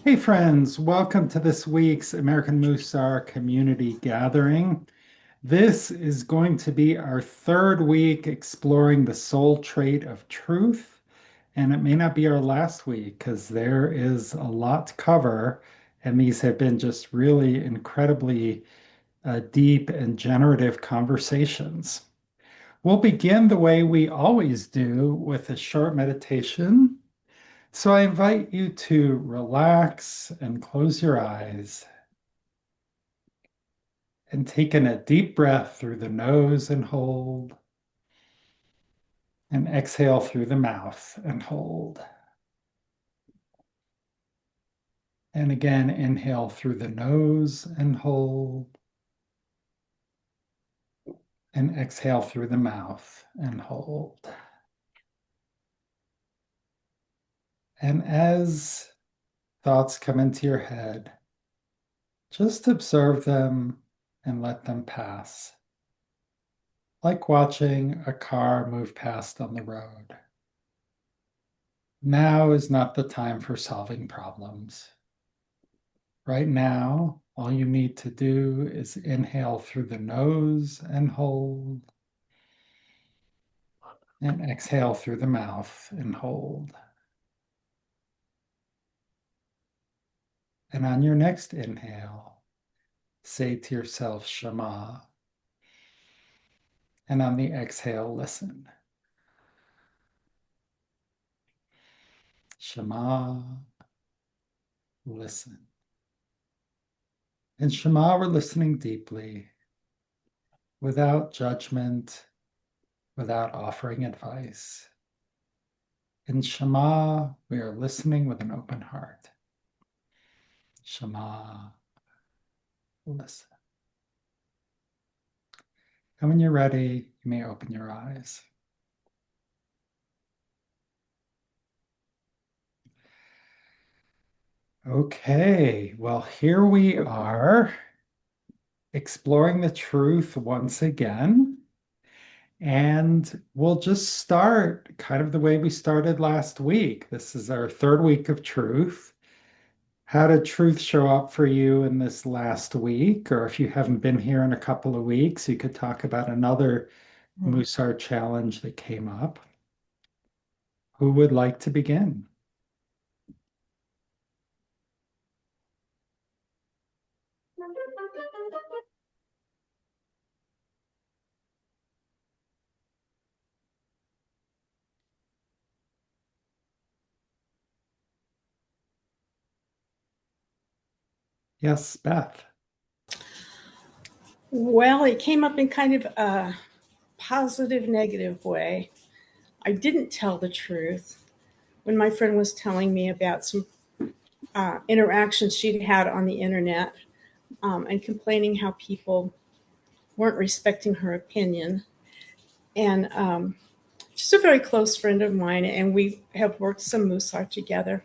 Hey friends, welcome to this week's American Mussar Community Gathering. This is going to be our third week exploring the soul trait of truth, and it may not be our last week because there is a lot to cover, and these have been just really incredibly deep and generative conversations. We'll begin the way we always do with a short meditation. So I invite you to relax and close your eyes and take in a deep breath through the nose and hold, and exhale through the mouth and hold. And again, inhale through the nose and hold, and exhale through the mouth and hold. And as thoughts come into your head, just observe them and let them pass, like watching a car move past on the road. Now is not the time for solving problems. Right now, all you need to do is inhale through the nose and hold, and exhale through the mouth and hold. And on your next inhale, say to yourself, Shema. And on the exhale, listen. Shema, listen. In Shema, we're listening deeply, without judgment, without offering advice. In Shema, we are listening with an open heart. Shema, listen. And when you're ready, you may open your eyes. Okay, well, here we are exploring the truth once again. And we'll just start kind of the way we started last week. This is our third week of truth. How did truth show up for you in this last week? Or if you haven't been here in a couple of weeks, you could talk about another Musar challenge that came up. Who would like to begin? Yes, Beth. Well, it came up in kind of a positive, negative way. I didn't tell the truth when my friend was telling me about some interactions she'd had on the internet and complaining how people weren't respecting her opinion. And she's a very close friend of mine, and we have worked some Musar together.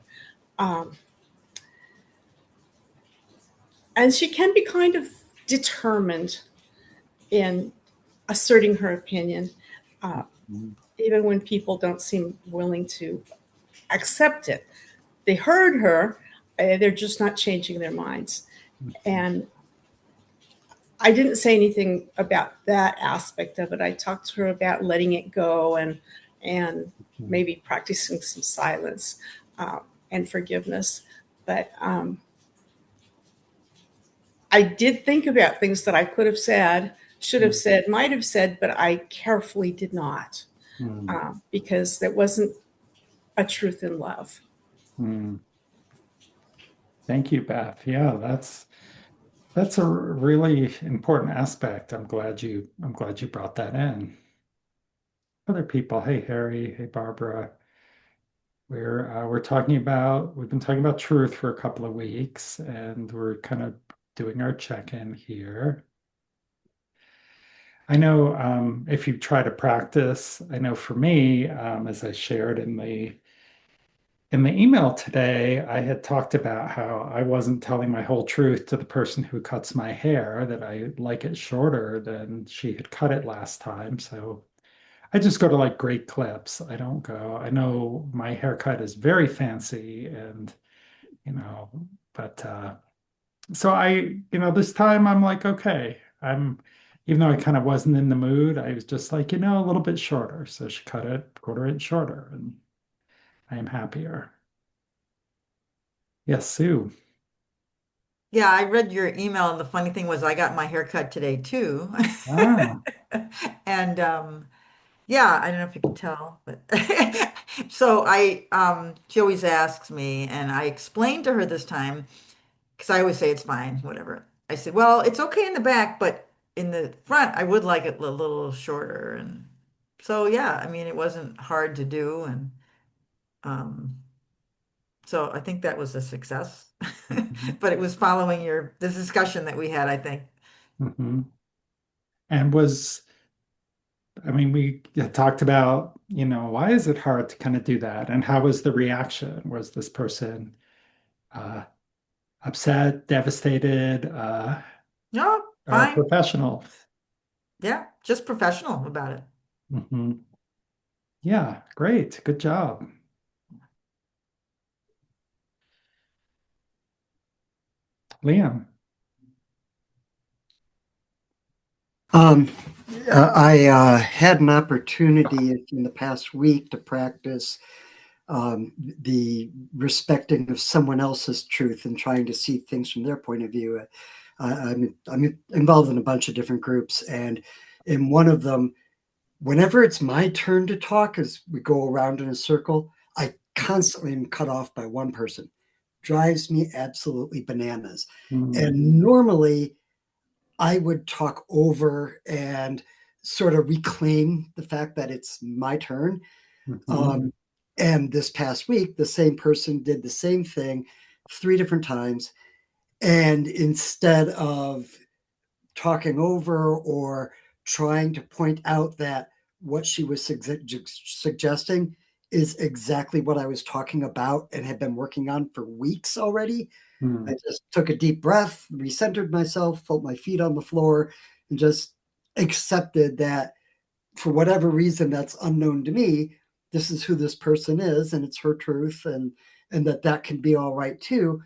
Um, and she can be kind of determined in asserting her opinion. Uh, Even when people don't seem willing to accept it. They heard her, they're just not changing their minds. And I didn't say anything about that aspect of it. I talked to her about letting it go and maybe practicing some silence uh, and forgiveness. But I did think about things that I could have said, should have said, might have said, but I carefully did not because there wasn't a truth in love. Mm. Thank you, Beth. Yeah, that's a really important aspect. I'm glad you brought that in. Other people, hey Harry, hey Barbara. We've been talking about truth for a couple of weeks, and we're kind of doing our check-in here. I know if you try to practice, I know for me, as I shared in the email today, I had talked about how I wasn't telling my whole truth to the person who cuts my hair, that I like it shorter than she had cut it last time. So I just go to like great clips. I don't go, I know my haircut is very fancy and you know, but so this time I'm like, okay, even though I kind of wasn't in the mood, I was just like, a little bit shorter. So she cut it quarter inch shorter, and I am happier. Yes, Sue. Yeah, I read your email, and the funny thing was I got my hair cut today too. Ah, And yeah, I don't know if you can tell, but so she always asks me, and I explained to her this time because I always say it's fine, whatever. I said, well, it's okay in the back, but in the front, I would like it a little shorter. And so yeah, I mean, it wasn't hard to do, and um, so I think that was a success. mhm, But it was following the discussion that we had, I think. mhm. And I mean, we had talked about, why is it hard to kind of do that? And how was the reaction? Was this person uh, upset, devastated, No, or fine. professional? Yeah, just professional about it. Hmm. Yeah, great. Good job. Liam. Um, I had an opportunity in the past week to practice the respecting of someone else's truth and trying to see things from their point of view. I'm involved in a bunch of different groups, and in one of them, whenever it's my turn to talk, as we go around in a circle, I constantly am cut off by one person. Drives me absolutely bananas. Mm, And normally, I would talk over and sort of reclaim the fact that it's my turn. mhm, Um, and this past week, the same person did the same thing 3 different times. And instead of talking over or trying to point out that what she was suggesting is exactly what I was talking about and had been working on for weeks already, I mm, just took a deep breath, recentered myself, felt my feet on the floor, and just accepted that for whatever reason that's unknown to me, this is who this person is, and it's her truth, and that can be all right too.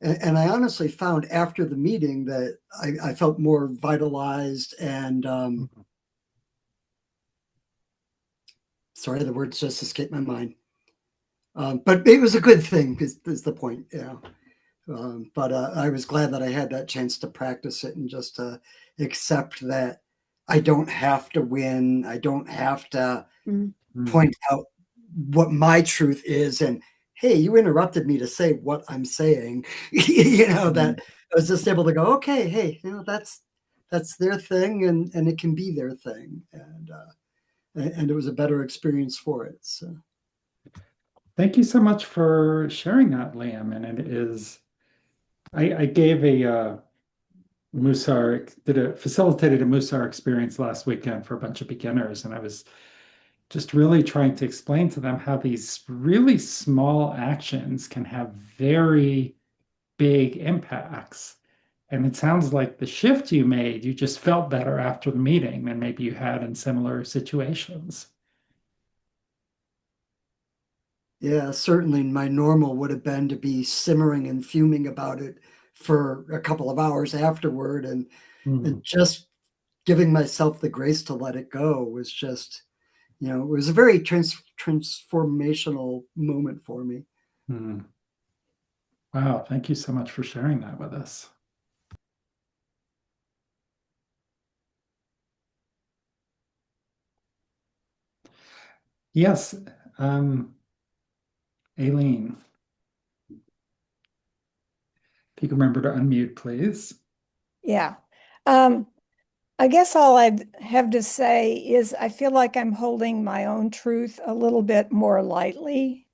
And I honestly found after the meeting that I felt more vitalized and mhm. sorry, the words just escaped my mind. But it was a good thing, is the point. Yeah. But I was glad that I had that chance to practice it and just accept that I don't have to win. I don't have to Mm. Mm, point out what my truth is. And hey, you interrupted me to say what I'm saying. mm. That I was just able to go, okay, hey, that's their thing, and it can be their thing, and it was a better experience for it. So Thank you so much for sharing that, Liam. And it is, I gave a facilitated a Mussar experience last weekend for a bunch of beginners, and I was just really trying to explain to them how these really small actions can have very big impacts. And it sounds like the shift you made, you just felt better after the meeting than maybe you had in similar situations. yeah, certainly my normal would have been to be simmering and fuming about it for a couple of hours afterward, and Hmm. just giving myself the grace to let it go was just, it was a very transformational moment for me. Hmm. Wow, thank you so much for sharing that with us. Yes, um, Aileen, if you can remember to unmute, please. Yeah. Um, I guess all I'd have to say is I feel like I'm holding my own truth a little bit more lightly.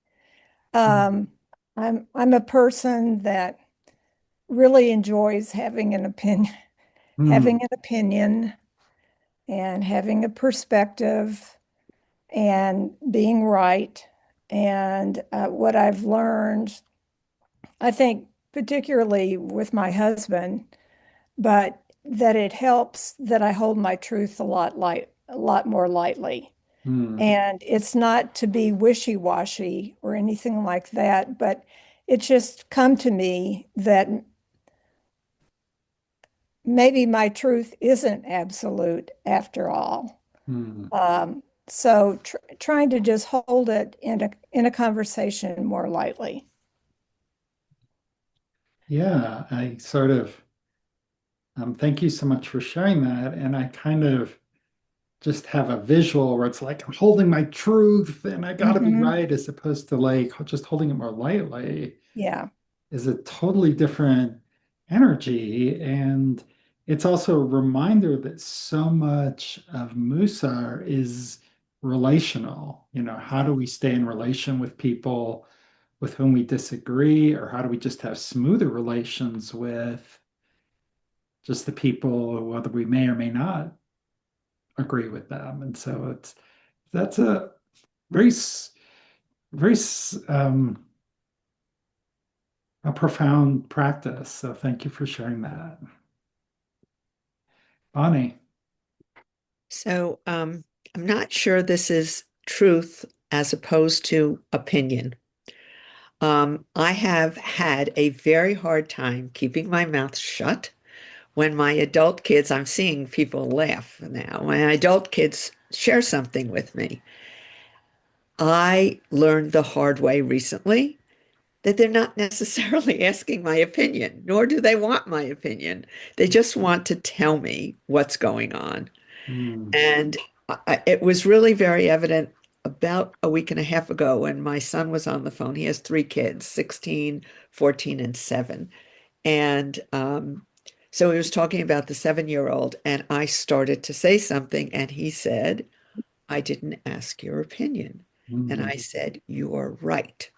Hmm. Um, I'm a person that really enjoys Hmm. having an opinion and having a perspective and being right. And what I've learned, I think, particularly with my husband, but that it helps that I hold my truth a lot more lightly. Hmm. And it's not to be wishy-washy or anything like that, but it's just come to me that maybe my truth isn't absolute after all. Hmm. So trying to just hold it in a conversation more lightly. Yeah, I sort of thank you so much for sharing that. And I kind of just have a visual where it's like I'm holding my truth and I gotta be Hmm. right, as opposed to like just holding it more lightly Yeah. is a totally different energy. And it's also a reminder that so much of Musar is relational. How do we stay in relation with people with whom we disagree, or how do we just have smoother relations with just the people, whether we may or may not agree with them? And so that's a very, very a profound practice. So thank you for sharing that, Bonnie. So, I'm not sure this is truth as opposed to opinion. I have had a very hard time keeping my mouth shut when my adult kids, I'm seeing people laugh now, when adult kids share something with me. I learned the hard way recently that they're not necessarily asking my opinion, nor do they want my opinion. They just want to tell me what's going on. Hmm. And it was really very evident about a week and a half ago when my son was on the phone. He has three kids, 16, 14, and 7. And so he was talking about the 7-year-old, and I started to say something, and he said, I didn't ask your opinion. And Hmm. I said, you are right.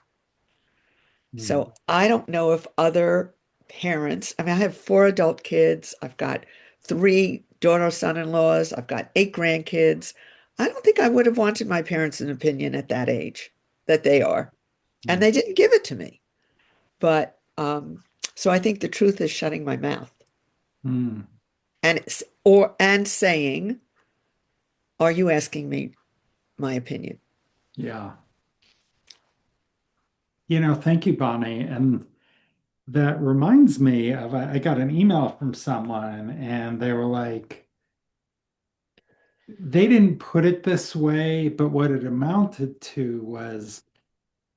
Hmm. So I don't know if other parents, I mean, I have 4 adult kids, I've got 3 daughter son-in-laws, I've got 8 grandkids. I don't think I would have wanted my parents' an opinion at that age that they are. And Hmm. they didn't give it to me. But so I think the truth is shutting my mouth Hmm. and saying, are you asking me my opinion? Yeah. Thank you, Bonnie. And that reminds me of I got an email from someone and they were like, they didn't put it this way, but what it amounted to was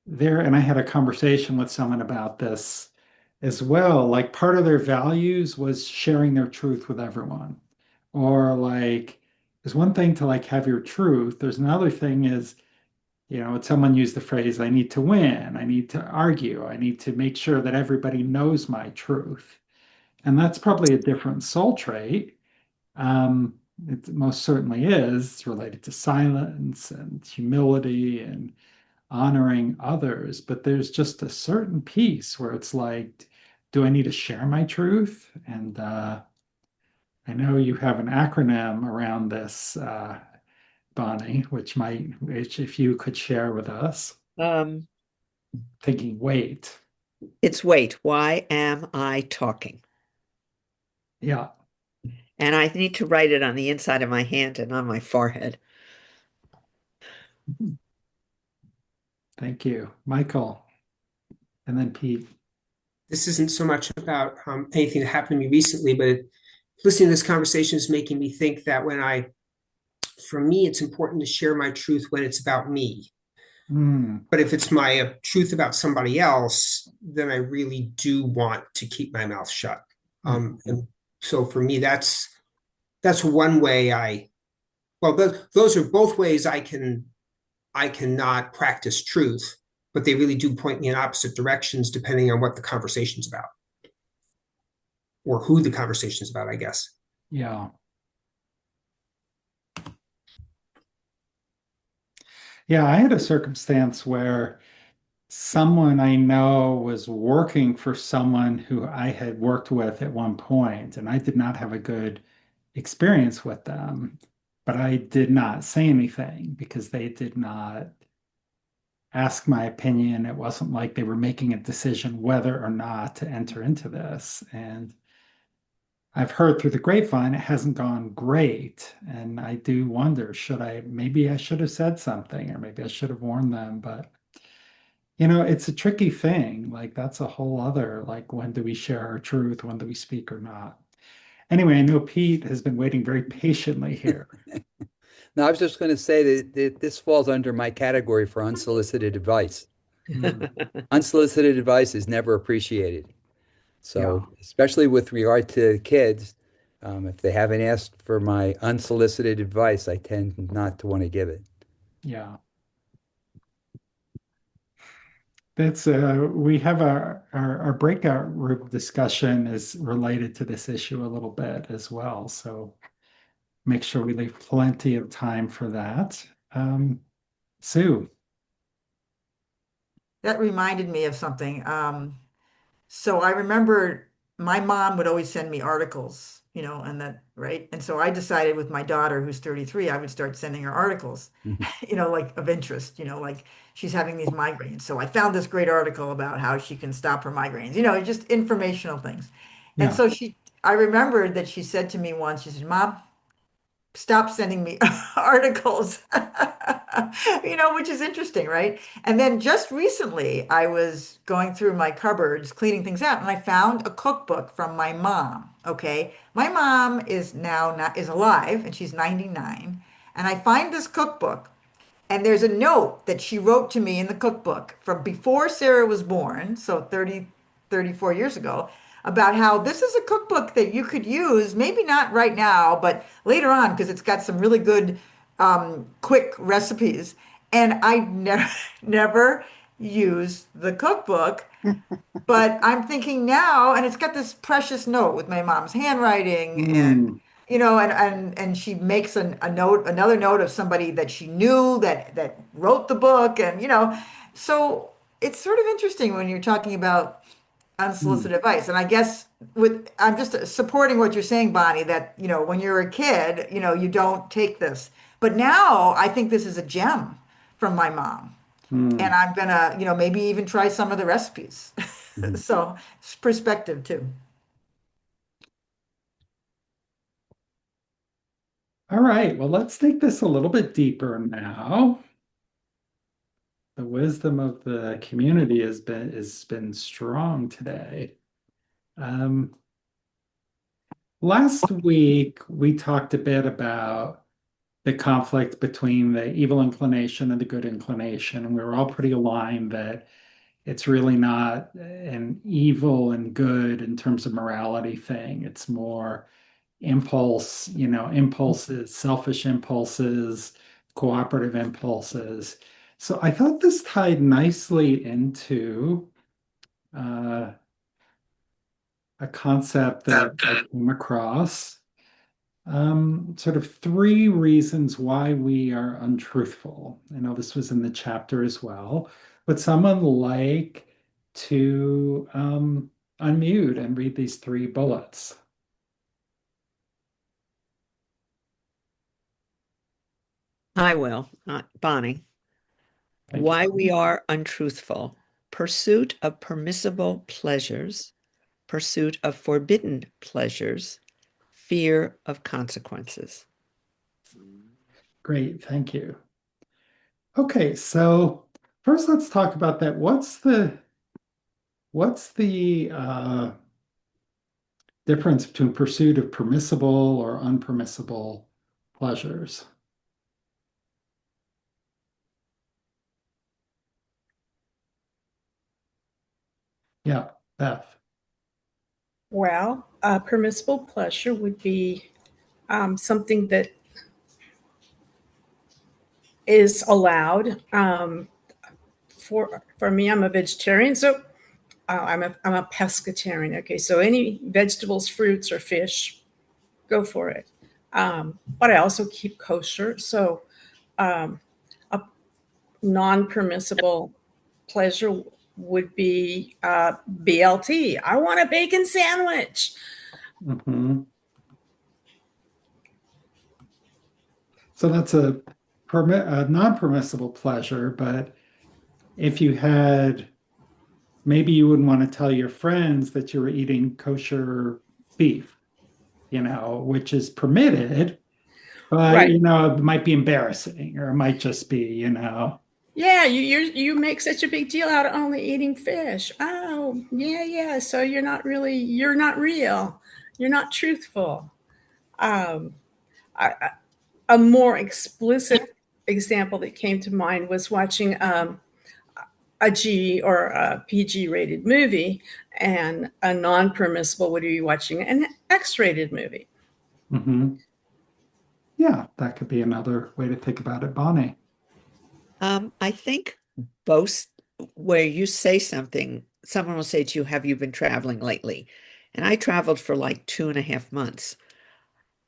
there, and I had a conversation with someone about this as well. Like part of their values was sharing their truth with everyone. Or like, there's one thing to like have your truth. There's another thing is, someone used the phrase, I need to win, I need to argue, I need to make sure that everybody knows my truth. And that's probably a different soul trait. Um, it most certainly is. It's related to silence and humility and honoring others. But there's just a certain piece where it's like, do I need to share my truth? And I know you have an acronym around this, Bonnie, which if you could share with us, Um, thinking, wait, it's wait, why am I talking? yeah, And I need to write it on the inside of my hand and on my forehead. thank you, Michael, and then Pete. This isn't so much about anything that happened to me recently, but listening to this conversation is making me think that for me, it's important to share my truth when it's about me. Hmm. But if it's my truth about somebody else, then I really do want to keep my mouth shut. And so for me, that's one way those are both ways I cannot practice truth, but they really do point me in opposite directions depending on what the conversation's about or who the conversation is about, I guess. Yeah. Yeah, I had a circumstance where someone I know was working for someone who I had worked with at one point, and I did not have a good experience with them, but I did not say anything because they did not ask my opinion. It wasn't like they were making a decision whether or not to enter into this. And I've heard through the grapevine it hasn't gone great. And I do wonder, maybe I should have said something, or maybe I should have warned them, but It's a tricky thing. Like that's a whole other, like when do we share our truth? When do we speak or not? Anyway, I know Pete has been waiting very patiently here. Now, I was just going to say that this falls under my category for unsolicited advice. Hmm. Unsolicited advice is never appreciated. Yeah, So, especially with regard to kids, if they haven't asked for my unsolicited advice, I tend not to want to give it. yeah. That's we have our breakout group discussion is related to this issue a little bit as well. So make sure we leave plenty of time for that. Sue. That reminded me of something. So I remember my mom would always send me articles, and that, right? And so I decided with my daughter, who's 33, I would start sending her articles, Mhm. like of interest, like she's having these migraines. So I found this great article about how she can stop her migraines, just informational things. And Yeah. so I remembered that she said to me once, she said, Mom, stop sending me articles, which is interesting, right? And then just recently, I was going through my cupboards, cleaning things out, and I found a cookbook from my mom. Okay, my mom is now not is alive, and she's 99, and I find this cookbook. And there's a note that she wrote to me in the cookbook from before Sarah was born, so 34 years ago, about how this is a cookbook that you could use, maybe not right now, but later on, because it's got some really good, quick recipes. And I never, never used the cookbook, but I'm thinking now, and it's got this precious note with my mom's handwriting, and Hmm. and she makes a note, another note of somebody that she knew that wrote the book, and so it's sort of interesting when you're talking about Hmm. unsolicited advice. And I guess with I'm just supporting what you're saying, Bonnie, that when you're a kid, you don't take this, but now I think this is a gem from my mom, and Hmm. I'm gonna, maybe even try some of the recipes. Mhm. So it's perspective too. All right. Well, let's take this a little bit deeper now. The wisdom of the community has been strong today. Um, Last week we talked a bit about the conflict between the evil inclination and the good inclination, and we were all pretty aligned that it's really not an evil and good in terms of morality thing. It's more impulse, impulses, selfish impulses, cooperative impulses. So I thought this tied nicely into uh, a concept that I came across. Sort of three reasons why we are untruthful. I know this was in the chapter as well. Would someone like to unmute and read these three bullets? I will, Bonnie. Thank you. Why we are untruthful. Pursuit of permissible pleasures, pursuit of forbidden pleasures, fear of consequences. Great, thank you. Okay, so first let's talk about that. What's the difference between pursuit of permissible or unpermissible pleasures? Yeah, Beth. Well, permissible pleasure would be something that is allowed. For me, I'm a vegetarian, so I'm a pescatarian. Okay, so any vegetables, fruits, or fish, go for it. But I also keep kosher, so a non-permissible pleasure would be BLT. I want a bacon sandwich. Mhm. So that's a non-permissible pleasure, but if you had, maybe you wouldn't want to tell your friends that you were eating kosher beef, which is permitted, but Right. it might be embarrassing or it might just be. Yeah, you make such a big deal out of only eating fish. Oh, yeah, yeah. So you're not real. You're not truthful. Um, I, a more explicit example that came to mind was watching a G or a PG rated movie, and a non permissible would be watching an X rated movie. Hmm. Yeah, that could be another way to think about it, Bonnie. I think boast, where you say something, someone will say to you, "Have you been traveling lately?" And I traveled for like 2.5 months.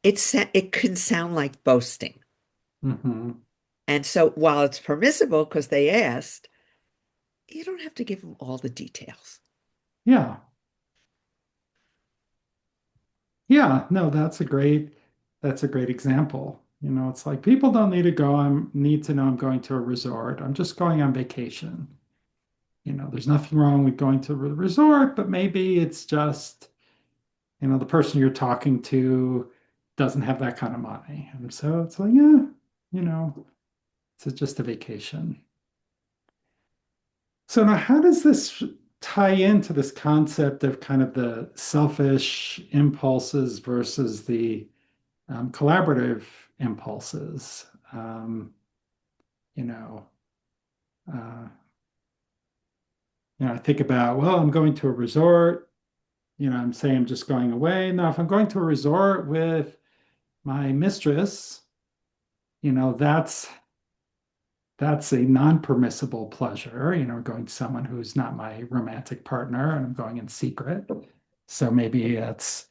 It can sound like boasting. Hmm. And so while it's permissible because they asked, you don't have to give them all the details. Yeah. Yeah, no, that's a great example. It's like people don't need to go, I need to know I'm going to a resort. I'm just going on vacation. There's nothing wrong with going to a resort, but maybe it's just, the person you're talking to doesn't have that kind of money. And so it's like, yeah, you know, it's just a vacation. So now how does this tie into this concept of kind of the selfish impulses versus the collaborative impulses? Um, you know, uh, I think about, well, I'm going to a resort. I'm saying I'm just going away. Now, if I'm going to a resort with my mistress, you know, that's that's a non-permissible pleasure. Going to someone who's not my romantic partner, and I'm going in secret. So maybe it's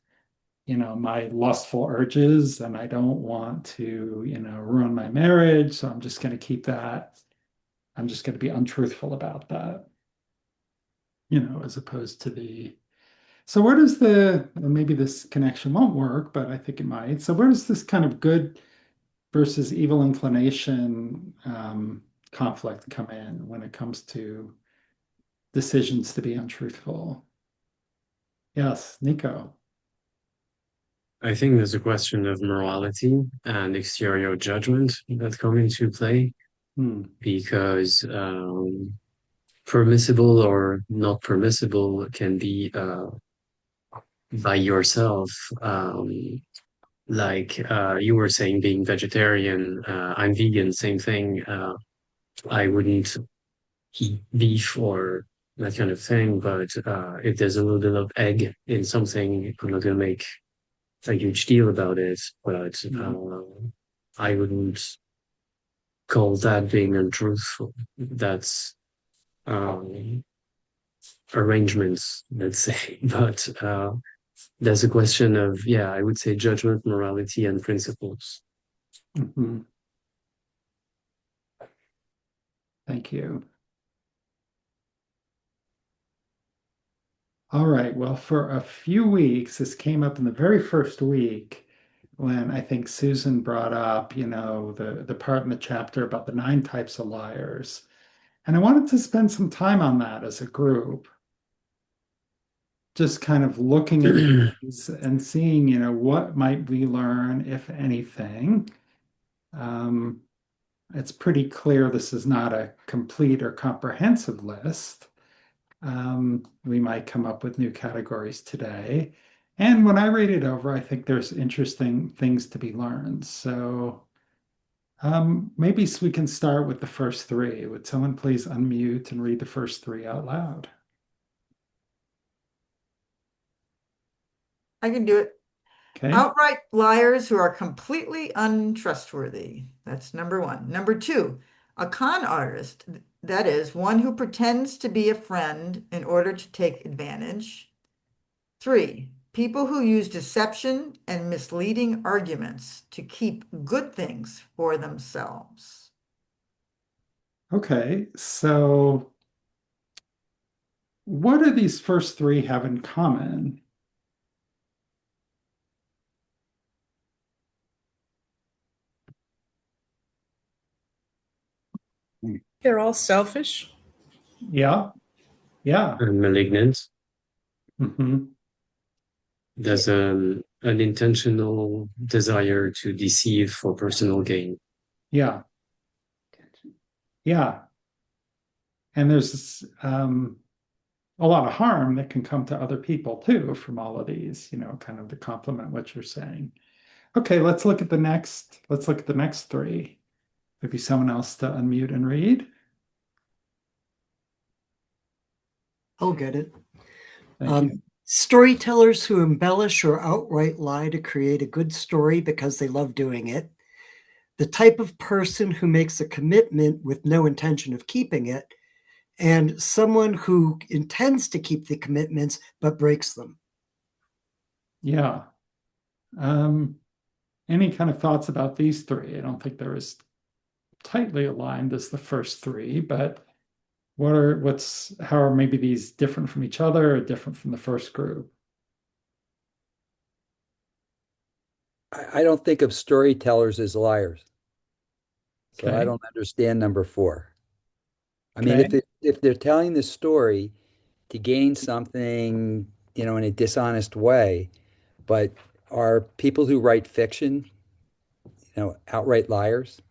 my lustful urges, and I don't want to ruin my marriage. So I'm just going to keep that. I'm just going to be untruthful about that. As opposed to the So where does maybe this connection won't work, but I think it might. So where does this kind of good versus evil inclination conflict come in when it comes to decisions to be untruthful? Yes, Nico. I think there's a question of morality and exterior judgment that come into play Hmm. because permissible or not permissible can be by yourself. Like you were saying, being vegetarian, I'm vegan, same thing. I wouldn't eat beef or that kind of thing, but if there's a little bit of egg in something, I'm not gonna make a huge deal about it, but I wouldn't call that being untruthful. That's um, arrangements, let's say. But there's a question of, yeah, I would say judgment, morality, and principles. Mhm. Thank you. All right. Well, for a few weeks, this came up in the very first week when I think Susan brought up, the part in the chapter about the 9 types of liars. And I wanted to spend some time on that as a group, just kind of looking at these and seeing, what might we learn, if anything. Um, it's pretty clear this is not a complete or comprehensive list. We might come up with new categories today. And when I read it over, I think there's interesting things to be learned. So maybe we can start with the first 3. Would someone please unmute and read the first 3 out loud? I can do it. Okay. Outright liars who are completely untrustworthy. That's number one. Number two, a con artist, that is, one who pretends to be a friend in order to take advantage. 3, people who use deception and misleading arguments to keep good things for themselves. Okay. So what do these first 3 have in common? They're all selfish. Yeah. Yeah. And malignant. Hmm. There's an intentional desire to deceive for personal gain. Yeah. Yeah. And there's a lot of harm that can come to other people too from all of these, kind of to complement what you're saying. Okay, let's look at the next three. Maybe someone else to unmute and read. I'll get it. Thank you. Storytellers who embellish or outright lie to create a good story because they love doing it. The type of person who makes a commitment with no intention of keeping it, and someone who intends to keep the commitments but breaks them. Yeah. Any kind of thoughts about these three? I don't think they're as tightly aligned as the first three, but how are maybe these different from each other or different from the first group? I don't think of storytellers as liars. So I Okay. don't understand number four. I mean, Okay. if they're telling the story to gain something, in a dishonest way, but are people who write fiction, outright liars?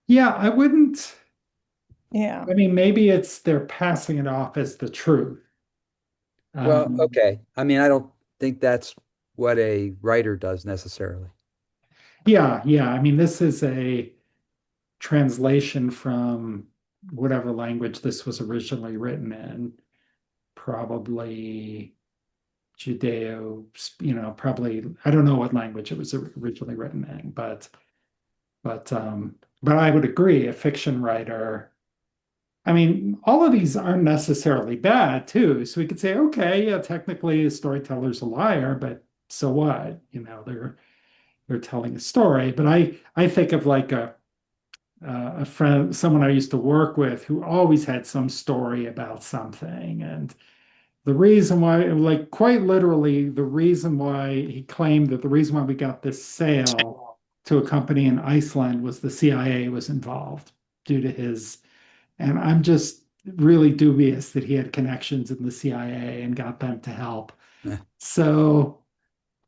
Yeah, I wouldn't. Yeah. I mean, maybe they're passing it off as the truth. Well, Um, okay. I mean, I don't think that's what a writer does necessarily. yeah, yeah. I mean, this is a translation from whatever language this was originally written in, probably Judeo, probably I don't know what language it was originally written in, but but I would agree, a fiction writer. I mean, all of these aren't necessarily bad too. So we could say, okay, yeah, technically a storyteller's a liar, but so what? They're telling a story. But I think of like a friend, someone I used to work with who always had some story about something. And the reason why, like quite literally, the reason why he claimed that the reason why we got this sale to a company in Iceland was the CIA was involved due to his, and I'm just really dubious that he had connections in the CIA and got them to help. So,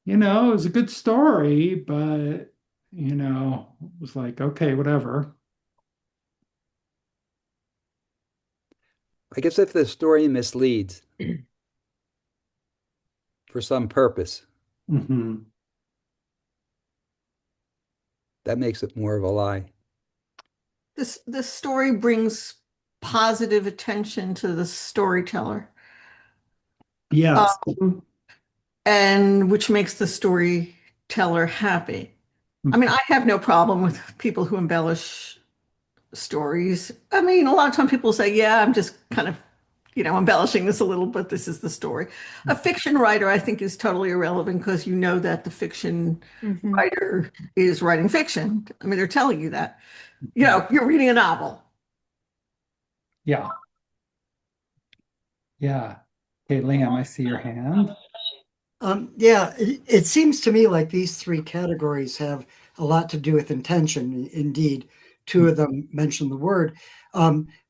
it was a good story, but, it was like, okay, whatever. I guess if the story misleads for some purpose, Hmm. that makes it more of a lie. This story brings positive attention to the storyteller, Yes. and which makes the storyteller happy. I mean, I have no problem with people who embellish stories. I mean, a lot of times people say, yeah, I'm just kind of, embellishing this a little, but this is the story. A fiction writer, I think, is totally irrelevant because you know that the fiction Mhm. writer is writing fiction. I mean, they're telling you that. You're reading a novel. Yeah. Yeah. Okay, Liam, I see your hand. Yeah, it seems to me like these three categories have a lot to do with intention. Indeed, two of them mention the word.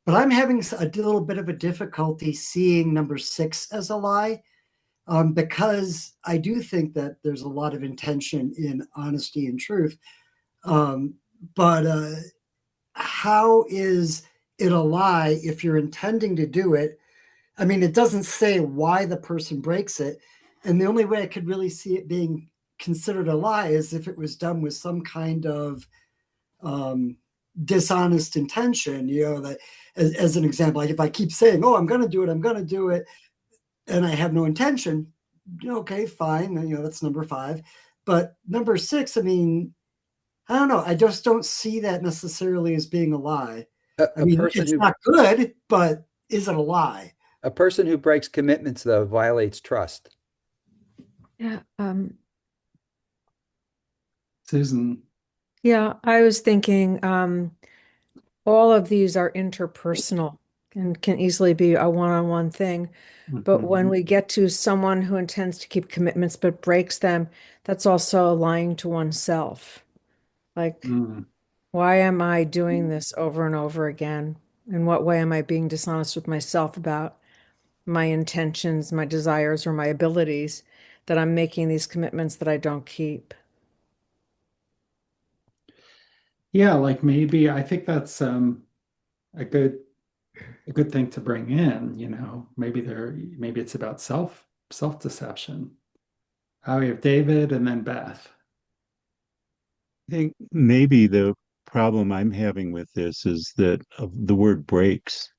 But I'm having a little bit of a difficulty seeing number six as a lie, because I do think that there's a lot of intention in honesty and truth. But how is it a lie if you're intending to do it? I mean, it doesn't say why the person breaks it. And the only way I could really see it being considered a lie is if it was done with some kind of dishonest intention, that as an example, like if I keep saying, oh, I'm going to do it, and I have no intention, okay, fine. That's number five. But number six, I mean, I don't know. I just don't see that necessarily as being a lie. A, I a mean, person it's who not good, but is it a lie? a person who breaks commitments, though, violates trust. Yeah, Susan. yeah, I was thinking all of these are interpersonal and can easily be a one-on-one thing. But when Mhm. we get to someone who intends to keep commitments but breaks them, that's also lying to oneself. Like, Mm. why am I doing this over and over again? In what way am I being dishonest with myself about my intentions, my desires, or my abilities that I'm making these commitments that I don't keep? Yeah, like maybe I think that's a good thing to bring in, maybe it's about self-deception. We have David and then Beth. I think maybe the problem I'm having with this is that of the word breaks.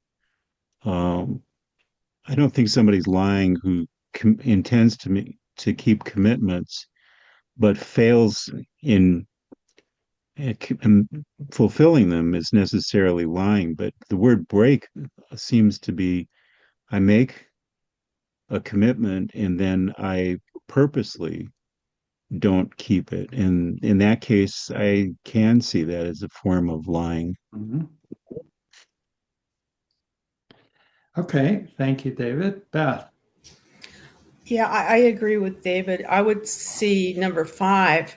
Um, I don't think somebody's lying who intends to keep commitments, but fails in fulfilling them is necessarily lying. But the word break seems to be I make a commitment and then I purposely don't keep it. And in that case, I can see that as a form of lying. Mhm. Okay, thank you, David. Beth. Yeah, I agree with David. I would see number 5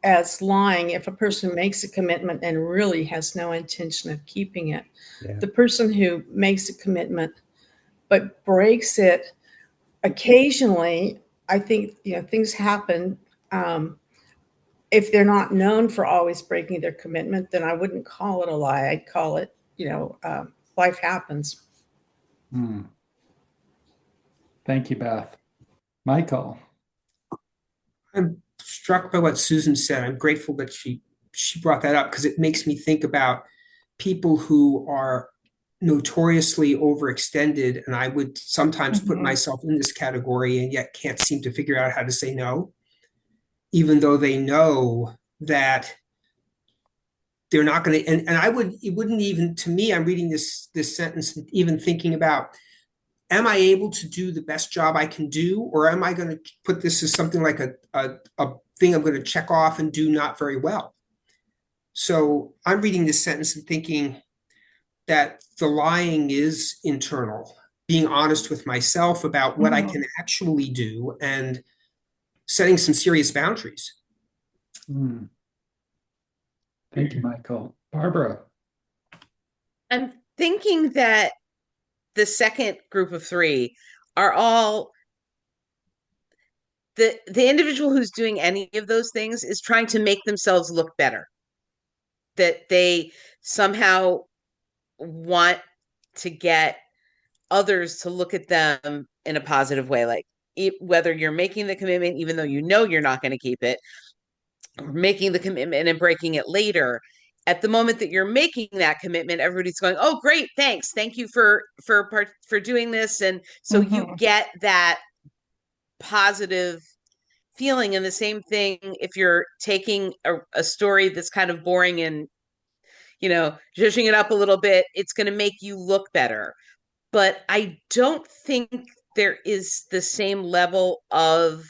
as lying if a person makes a commitment and really has no intention of keeping it. Yeah. The person who makes a commitment but breaks it occasionally, I think, things happen. If they're not known for always breaking their commitment, then I wouldn't call it a lie. I'd call it, life happens. Hmm. Thank you, Beth. Michael. I'm struck by what Susan said. I'm grateful that she brought that up because it makes me think about people who are notoriously overextended, and I would sometimes put Mhm. myself in this category and yet can't seem to figure out how to say no, even though they know that they're not going to. And it wouldn't even, to me, I'm reading this sentence, even thinking about, am I able to do the best job I can do, or am I going to put this as something like a thing I'm going to check off and do not very well? So I'm reading this sentence and thinking that the lying is internal, being honest with myself about what I Mhm. can actually do and setting some serious boundaries. Hmm. Thank you, Michael. Barbara. I'm thinking that the second group of 3 are all the individual who's doing any of those things is trying to make themselves look better. That they somehow want to get others to look at them in a positive way, like whether you're making the commitment even though you know you're not going to keep it, or making the commitment and breaking it later. At the moment that you're making that commitment, everybody's going, oh great, thank you for doing this. And so you Mhm. get that positive feeling. And the same thing if you're taking a story that's kind of boring and zhuzhing it up a little bit, it's going to make you look better. But I don't think there is the same level of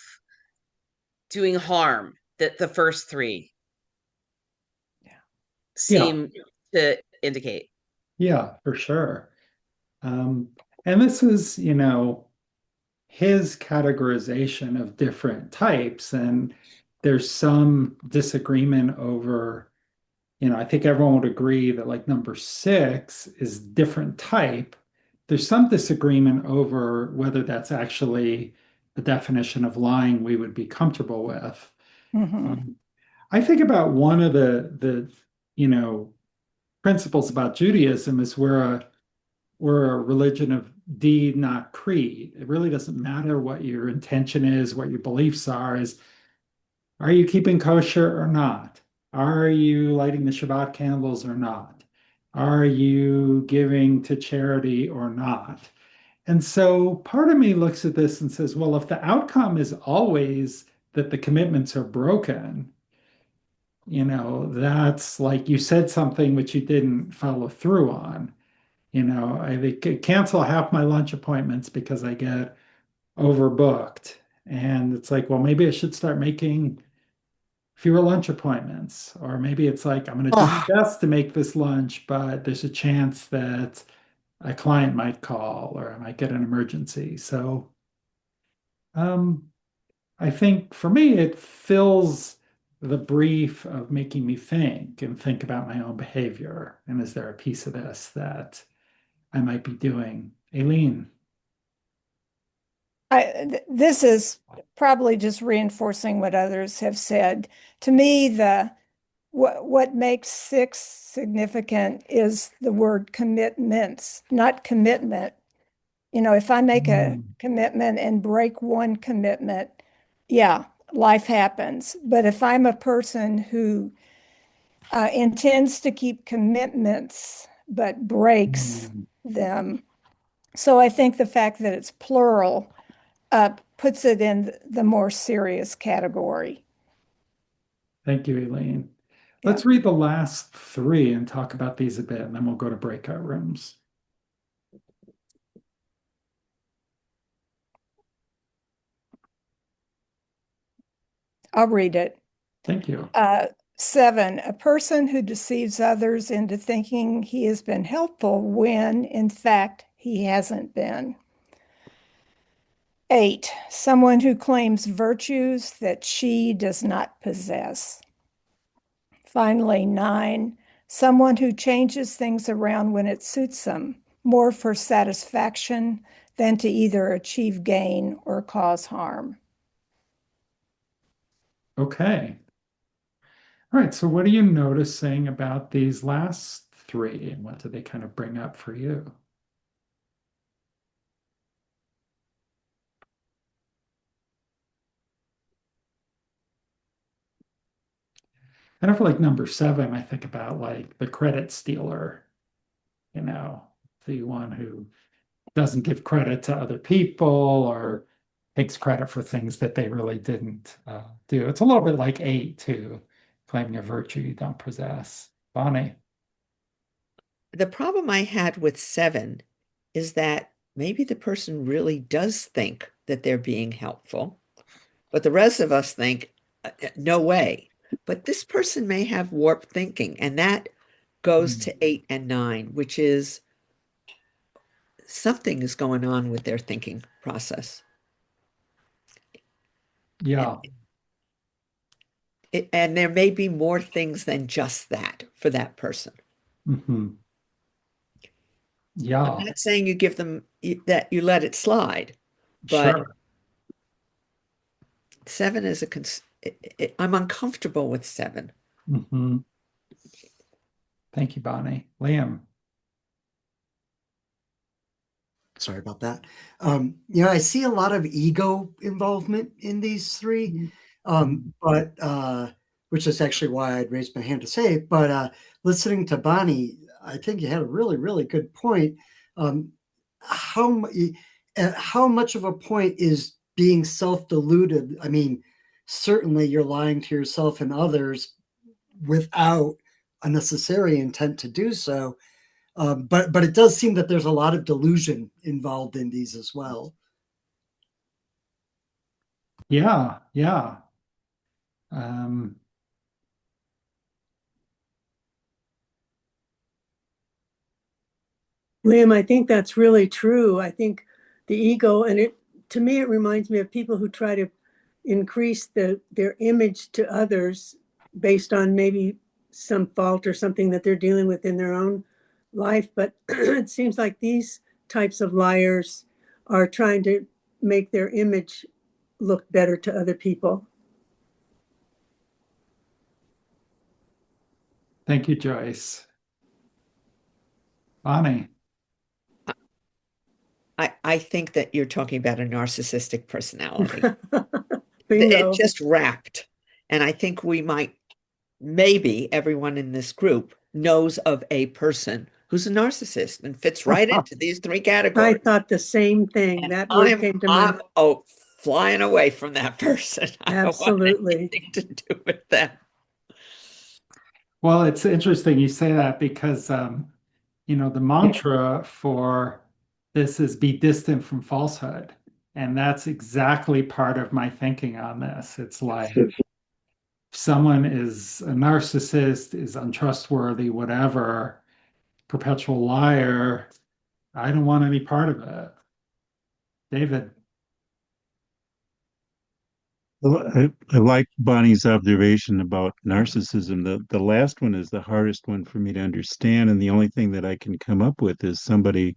doing harm that the first 3 Yeah, seem to indicate. yeah, for sure. And this is, his categorization of different types, and there's some disagreement over, I think everyone would agree that like number 6 is different type. There's some disagreement over whether that's actually the definition of lying we would be comfortable with. Mhm. I think about one of the you know principles about Judaism is we're a religion of deed, not creed. It really doesn't matter what your intention is, what your beliefs are you keeping kosher or not? Are you lighting the Shabbat candles or not? Are you giving to charity or not? And so part of me looks at this and says, well, if the outcome is always that the commitments are broken, that's like you said something which you didn't follow through on. I cancel half my lunch appointments because I get overbooked. And it's like, well, maybe I should start making fewer lunch appointments. Or maybe it's like, I'm going to do my Oh, best to make this lunch, but there's a chance that a client might call or I might get an emergency. So um, I think for me, it fills the brief of making me think and think about my own behavior. And is there a piece of this that I might be doing? Aileen. This is probably just reinforcing what others have said. To me, what makes 6 significant is the word commitments, not commitment. If I make a commitment and break one commitment, yeah, life happens. But if I'm a person who intends to keep commitments but breaks them, so I think the fact that it's plural puts it in the more serious category. Thank you, Elaine. Yeah. Let's read the last 3 and talk about these a bit, and then we'll go to breakout rooms. I'll read it. Thank you. 7, a person who deceives others into thinking he has been helpful when, in fact, he hasn't been. 8, someone who claims virtues that she does not possess. Finally, 9, someone who changes things around when it suits them, more for satisfaction than to either achieve gain or cause harm. Okay. All right. So, what are you noticing about these last 3, and what do they kind of bring up for you? Kind of like number 7, I think about like the credit stealer, you know, the one who doesn't give credit to other people or takes credit for things that they really didn't do. It's a little bit like 8 too, claiming a virtue you don't possess. Bonnie. The problem I had with 7 is that maybe the person really does think that they're being helpful, but the rest of us think, no way. But this person may have warped thinking, and that goes to 8 and 9, which is something is going on with their thinking process. Yeah. And there may be more things than just that for that person. Mm-hmm. Yeah. I'm not saying you give them that you let it slide, but Sure. 7 is I'm uncomfortable with 7. Mm-hmm. Thank you, Bonnie. Liam. Sorry about that. I see a lot of ego involvement in these 3, but which is actually why I'd raised my hand to say it. But listening to Bonnie, I think you had a really, really good point. Um, how much of a point is being self-deluded? I mean, certainly you're lying to yourself and others without a necessary intent to do so. But it does seem that there's a lot of delusion involved in these as well. Yeah. Yeah. Um, Liam, I think that's really true. I think the ego, and to me, it reminds me of people who try to increase their image to others based on maybe some fault or something that they're dealing with in their own life. But it seems like these types of liars are trying to make their image look better to other people. Thank you, Joyce. Bonnie. I think that you're talking about a narcissistic personality. Bingo. It just wrapped. And I think maybe everyone in this group knows of a person who's a narcissist and fits right into these 3 I categories. thought the same thing. And That word came to mind. flying away from that person. Absolutely. I don't want anything to do with them. Well, it's interesting you say that because, the mantra for this is be distant from falsehood. And that's exactly part of my thinking on this. It's like if someone is a narcissist, is untrustworthy, whatever, perpetual liar, I don't want any part of it. David. Well, I like Bonnie's observation about narcissism. The last one is the hardest one for me to understand. And the only thing that I can come up with is somebody,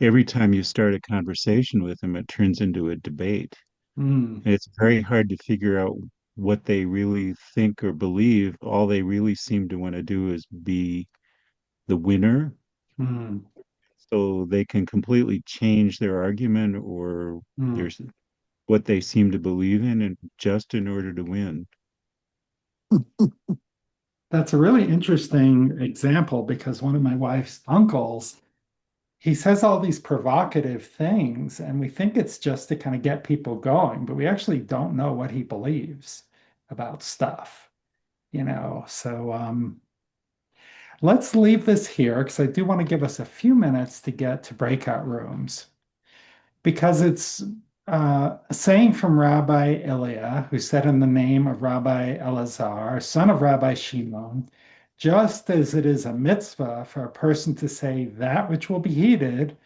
every time you start a conversation with them, it turns into a debate. Mm. And it's very hard to figure out what they really think or believe. All they really seem to want to do is be the winner. Hmm. So they can completely change their argument or Hmm. there's what they seem to believe in and just in order to win. That's a really interesting example because one of my wife's uncles, he says all these provocative things, and we think it's just to kind of get people going, but we actually don't know what he believes about stuff, you know. So let's leave this here because I do want to give us a few minutes to get to breakout rooms because it's a saying from Rabbi Ilya, who said in the name of Rabbi Elazar, son of Rabbi Shimon, just as it is a mitzvah for a person to say that which will be heeded,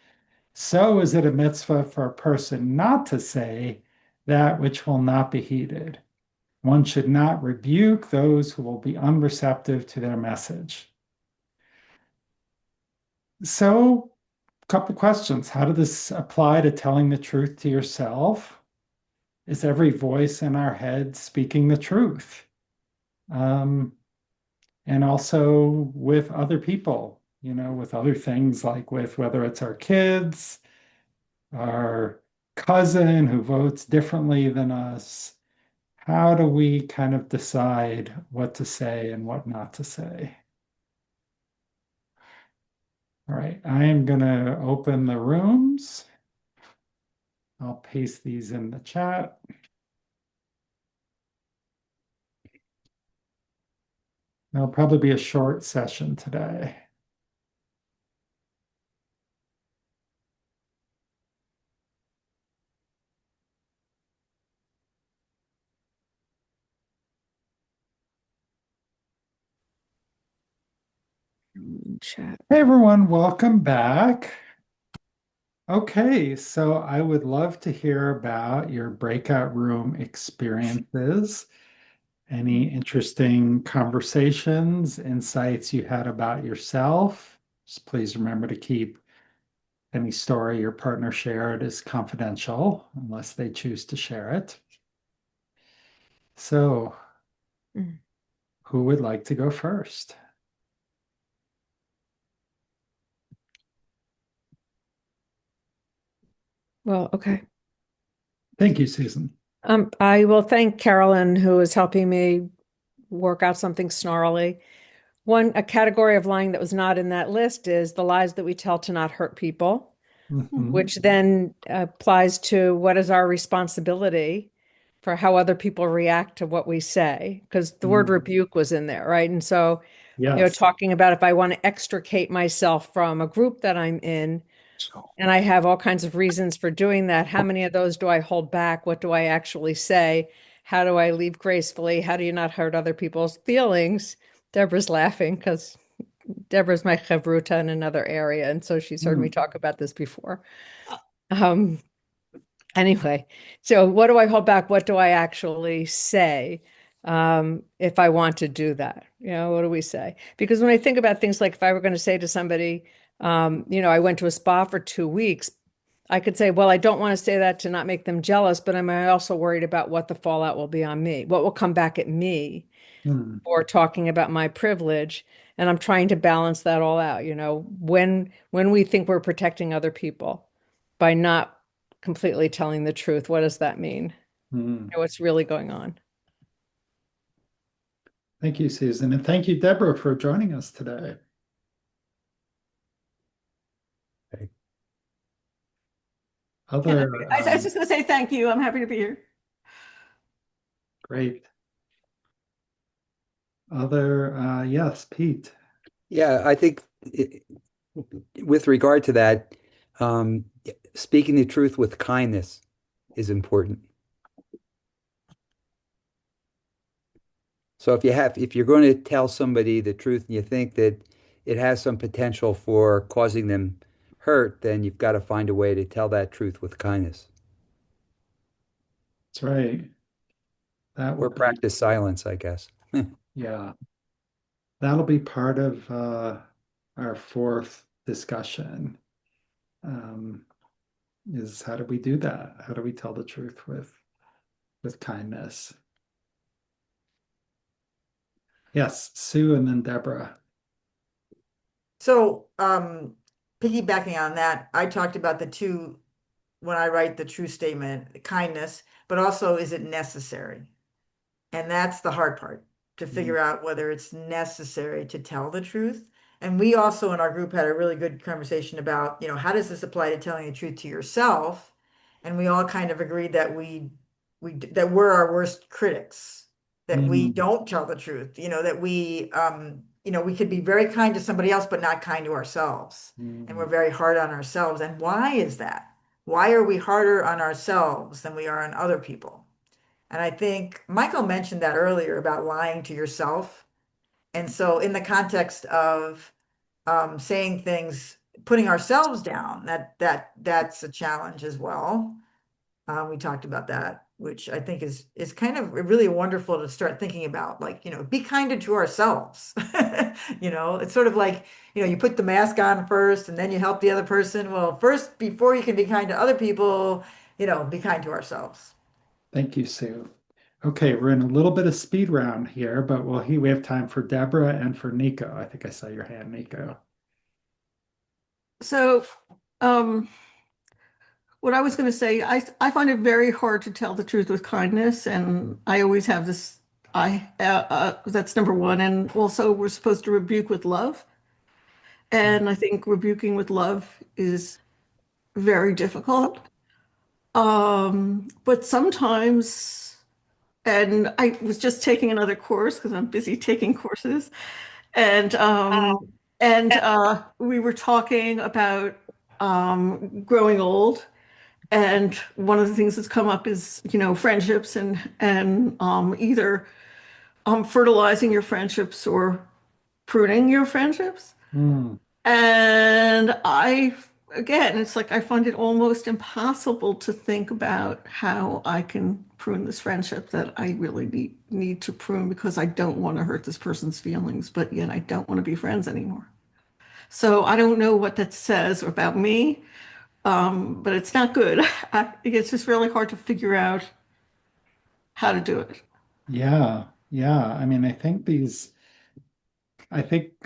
so is it a mitzvah for a person not to say that which will not be heeded. One should not rebuke those who will be unreceptive to their message. So, a couple questions. How does this apply to telling the truth to yourself? Is every voice in our head speaking the truth? Um, and also with other people, you know, with other things like with whether it's our kids, our cousin who votes differently than us. How do we kind of decide what to say and what not to say? All right, I am going to open the rooms. I'll paste these in the chat. It'll probably be a short session today. Chat. Hey everyone, welcome back. Okay, so I would love to hear about your breakout room experiences. Any interesting conversations, insights you had about yourself? Just please remember to keep any story your partner shared is confidential unless they choose to share it. So, Mm. who would like to go first? Well, okay. Thank you, Susan. I will thank Carolyn, who is helping me work out something snarly. A category of lying that was not in that list is the lies that we tell to not hurt people, Mhm. which then applies to what is our responsibility for how other people react to what we say, because the word Mm. rebuke was in there, right? And so, Yes. talking about if I want to extricate myself from a group that I'm in, and I have all kinds of reasons for doing that. How many of those do I hold back? What do I actually say? How do I leave gracefully? How do you not hurt other people's feelings? Deborah's laughing because Deborah's my chavruta in another area, and so she's heard me talk about this before. Um, anyway, so what do I hold back? What do I actually say if I want to do that? What do we say? Because when I think about things like if I were going to say to somebody, I went to a spa for 2 weeks, I could say, well, I don't want to say that to not make them jealous, but I'm also worried about what the fallout will be on me, what will come back at me Mm. for talking about my privilege. And I'm trying to balance that all out, when we think we're protecting other people by not completely telling the truth, what does that mean? Mm. What's really going on? Thank you, Susan. And thank you, Deborah, for joining us today. Okay. Other, I was just going to say thank you. I'm happy to be here. great. Yes, Pete. Yeah, I think with regard to that, speaking the truth with kindness is important. So if you're going to tell somebody the truth and you think that it has some potential for causing them hurt, then you've got to find a way to tell that truth with kindness. That's right. That Or will be, practice silence, I guess. yeah, that'll be part of our fourth discussion. Um, is how do we do that? How do we tell the truth with kindness? Yes, Sue and then Deborah. So, piggybacking on that, I talked about the two when I write the true statement, kindness, but also is it necessary? And that's the hard part to figure out whether it's necessary to tell the truth. And we also in our group had a really good conversation about, how does this apply to telling the truth to yourself? And we all kind of agreed that that we're our worst critics, that we Mm, don't tell the truth, that we could be very kind to somebody else, but not kind to ourselves. And we're mm, very hard on ourselves. And why is that? Why are we harder on ourselves than we are on other people? And I think Michael mentioned that earlier about lying to yourself. And so, in the context of saying things, putting ourselves down, that's a challenge as well. We talked about that, which I think is kind of really wonderful to start thinking about. Like, be kinder to ourselves. It's sort of like, you put the mask on first, and then you help the other person. Well, first, before you can be kind to other people, be kind to ourselves. thank you, Sue. Okay, we're in a little bit of speed round here, but we have time for Deborah and for Nico. I think I saw your hand, Nico. So, um, what I was going to say, I find it very hard to tell the truth with kindness, and I always have this. That's number one, and also we're supposed to rebuke with love, and I think rebuking with love is very difficult. But sometimes, and I was just taking another course because I'm busy taking courses, and we were talking about growing old. And one of the things that's come up is, friendships and either fertilizing your friendships or pruning your friendships. Mm, And again, it's like I find it almost impossible to think about how I can prune this friendship that I really need to prune because I don't want to hurt this person's feelings, but yet I don't want to be friends anymore. So I don't know what that says about me, but it's not good. It's just really hard to figure out how to do it. yeah, yeah. I mean, I think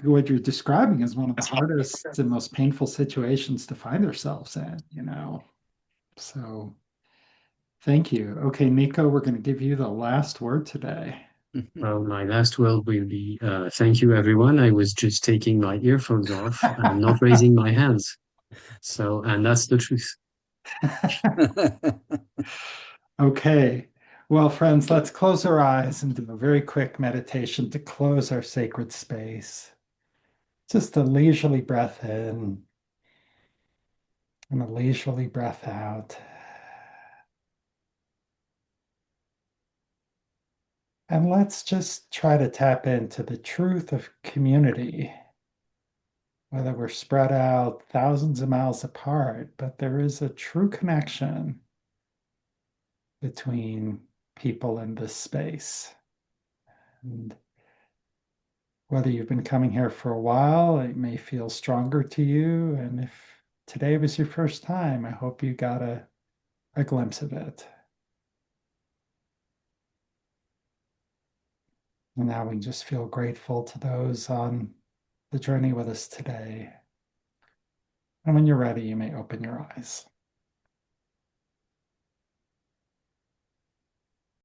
what you're describing is one of the hardest and most painful situations to find ourselves in. So thank you. Okay, Nico, we're going to give you the last word today. Well, my last word will be thank you, everyone. I was just taking my earphones off and not raising my hands. So, and that's the truth. Okay. Well, friends, let's close our eyes and do a very quick meditation to close our sacred space. Just a leisurely breath in and a leisurely breath out. And let's just try to tap into the truth of community, whether we're spread out thousands of miles apart, but there is a true connection between people in this space. And whether you've been coming here for a while, it may feel stronger to you. And if today was your first time, I hope you got a glimpse of it. And now we just feel grateful to those on the journey with us today. And when you're ready, you may open your eyes.